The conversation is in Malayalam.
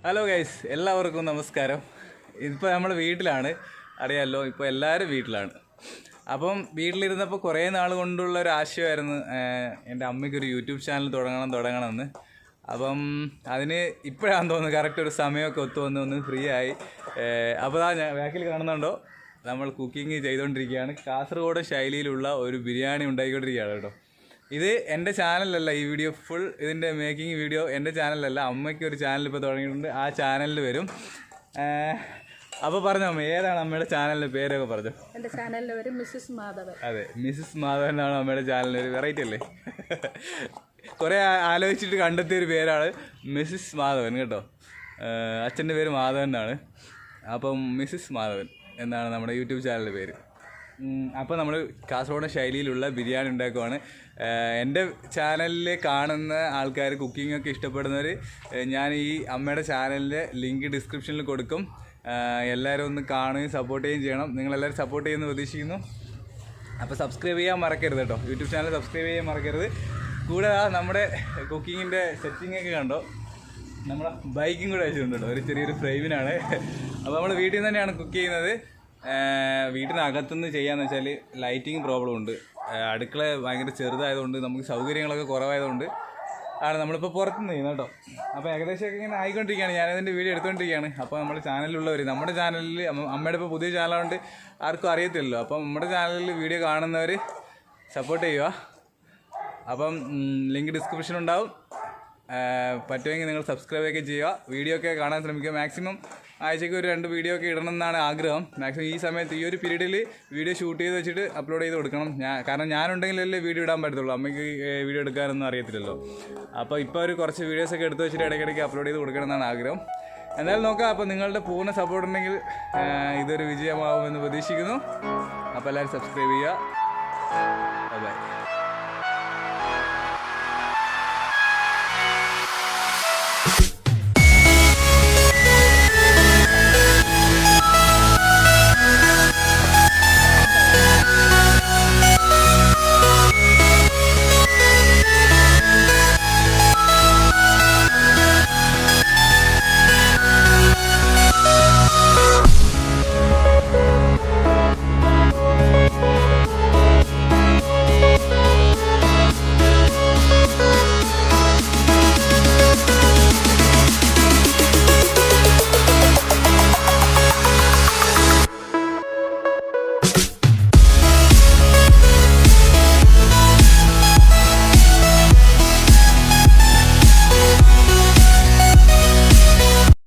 ഹലോ ഗൈസ്, എല്ലാവർക്കും നമസ്കാരം. ഇപ്പോൾ നമ്മൾ വീട്ടിലാണ്, അറിയാമല്ലോ. ഇപ്പോൾ എല്ലാവരും വീട്ടിലാണ്. അപ്പം വീട്ടിലിരുന്നപ്പോൾ കുറേ നാൾ കൊണ്ടുള്ള ഒരു ആശയമായിരുന്നു എൻ്റെ അമ്മയ്ക്കൊരു യൂട്യൂബ് ചാനൽ തുടങ്ങണമെന്ന്. അപ്പം അതിന് ഇപ്പോഴാണെന്ന് തോന്നുന്നു കറക്റ്റ് ഒരു സമയമൊക്കെ ഒന്ന് ഫ്രീ ആയി. അപ്പോൾ ഞാൻ ബാക്കിൽ കാണുന്നുണ്ടോ, നമ്മൾ കുക്കിംഗ് ചെയ്തുകൊണ്ടിരിക്കുകയാണ്. കാസർഗോഡ് ശൈലിയിലുള്ള ഒരു ബിരിയാണി ഉണ്ടാക്കിക്കൊണ്ടിരിക്കുകയാണ് കേട്ടോ. ഇത് എൻ്റെ ചാനലല്ല, ഈ വീഡിയോ ഫുൾ ഇതിൻ്റെ മേക്കിംഗ് വീഡിയോ എൻ്റെ ചാനലല്ല, അമ്മയ്ക്ക് ഒരു ചാനൽ ഇപ്പോൾ തുടങ്ങിയിട്ടുണ്ട്. ആ ചാനലിൽ വരും. അപ്പോൾ പറഞ്ഞോ അമ്മ, ഏതാണ് അമ്മയുടെ ചാനലിൻ്റെ പേരൊക്കെ പറഞ്ഞു? എൻ്റെ ചാനലിൻ്റെ പേര് മിസ്സസ് മാധവൻ. അതെ, മിസ്സസ് മാധവൻ എന്നാണ് അമ്മയുടെ ചാനലിൻ്റെ ഒരു വെറൈറ്റി അല്ലേ. കുറേ ആലോചിച്ചിട്ട് കണ്ടെത്തിയൊരു പേരാണ് മിസ്സസ് മാധവൻ കേട്ടോ. അച്ഛൻ്റെ പേര് മാധവൻ എന്നാണ്. അപ്പം മിസ്സസ് മാധവൻ എന്നാണ് നമ്മുടെ യൂട്യൂബ് ചാനലിൻ്റെ പേര്. അപ്പോൾ നമ്മൾ കാസർഗോഡ് ശൈലിയിലുള്ള ബിരിയാണി ഉണ്ടാക്കുവാണ്. എൻ്റെ ചാനലിൽ കാണുന്ന ആൾക്കാർ, കുക്കിങ്ങൊക്കെ ഇഷ്ടപ്പെടുന്നവർ, ഞാൻ ഈ അമ്മയുടെ ചാനലിൻ്റെ ലിങ്ക് ഡിസ്ക്രിപ്ഷനിൽ കൊടുക്കും. എല്ലാവരും ഒന്ന് കാണുകയും സപ്പോർട്ട് ചെയ്യുകയും ചെയ്യണം. നിങ്ങളെല്ലാവരും സപ്പോർട്ട് ചെയ്യുമെന്ന് പ്രതീക്ഷിക്കുന്നു. അപ്പോൾ സബ്സ്ക്രൈബ് ചെയ്യാൻ മറക്കരുത് കേട്ടോ, യൂട്യൂബ് ചാനൽ സബ്സ്ക്രൈബ് ചെയ്യാൻ മറക്കരുത്. കൂടെ നമ്മുടെ കുക്കിങ്ങിൻ്റെ സെറ്റിങ്ങൊക്കെ കണ്ടോ, നമ്മുടെ ബൈക്കും കൂടെ വെച്ചിട്ടുണ്ട് കേട്ടോ, ഒരു ചെറിയൊരു ഫ്രെയിമിനാണ്. അപ്പോൾ നമ്മൾ വീട്ടിൽ നിന്ന് തന്നെയാണ് കുക്ക് ചെയ്യുന്നത്. വീട്ടിനകത്തുനിന്ന് ചെയ്യാന്ന് വെച്ചാൽ ലൈറ്റിങ് പ്രോബ്ലം ഉണ്ട്. അടുക്കള ഭയങ്കര ചെറുതായതുകൊണ്ട് നമുക്ക് സൗകര്യങ്ങളൊക്കെ കുറവായതുകൊണ്ട് ആണ് നമ്മളിപ്പോൾ പുറത്തുനിന്ന് ചെയ്യുന്നത് കേട്ടോ. അപ്പോൾ ഏകദേശമൊക്കെ ഇങ്ങനെ ആയിക്കൊണ്ടിരിക്കുകയാണ്, ഞാനതിൻ്റെ വീഡിയോ എടുത്തുകൊണ്ടിരിക്കുകയാണ്. അപ്പോൾ നമ്മുടെ ചാനലിലുള്ളവർ, നമ്മുടെ ചാനലിൽ അമ്മയുടെ ഇപ്പോൾ പുതിയ ചാനലുകൊണ്ട് ആർക്കും അറിയത്തില്ലല്ലോ. അപ്പം നമ്മുടെ ചാനലിൽ വീഡിയോ കാണുന്നവർ സപ്പോർട്ട് ചെയ്യുക. അപ്പം ലിങ്ക് ഡിസ്ക്രിപ്ഷൻ ഉണ്ടാവും. പറ്റുമെങ്കിൽ നിങ്ങൾ സബ്സ്ക്രൈബ് ഒക്കെ ചെയ്യുക, വീഡിയോ ഒക്കെ കാണാൻ ശ്രമിക്കുക. മാക്സിമം ആഴ്ചയ്ക്ക് ഒരു 2 വീഡിയോ ഒക്കെ ഇടണം എന്നാണ് ആഗ്രഹം. മാക്സിമം ഈ സമയത്ത്, ഈ ഒരു പീരീഡിൽ വീഡിയോ ഷൂട്ട് ചെയ്ത് വെച്ചിട്ട് അപ്ലോഡ് ചെയ്ത് കൊടുക്കണം. കാരണം ഞാനുണ്ടെങ്കിലല്ലേ വീഡിയോ ഇടാൻ പറ്റത്തുള്ളൂ, അമ്മയ്ക്ക് വീഡിയോ എടുക്കാനൊന്നും അറിയത്തില്ലല്ലോ. അപ്പോൾ ഇപ്പോൾ ഒരു കുറച്ച് വീഡിയോസൊക്കെ എടുത്ത് വെച്ചിട്ട് ഇടയ്ക്കിടയ്ക്ക് അപ്ലോഡ് ചെയ്ത് കൊടുക്കണം എന്നാണ് ആഗ്രഹം. എന്തായാലും നോക്കാം. അപ്പോൾ നിങ്ങളുടെ പൂർണ്ണ സപ്പോർട്ട് ഉണ്ടെങ്കിൽ ഇതൊരു വിജയമാവുമെന്ന് പ്രതീക്ഷിക്കുന്നു. അപ്പോൾ എല്ലാവരും സബ്സ്ക്രൈബ് ചെയ്യുക. ബൈ.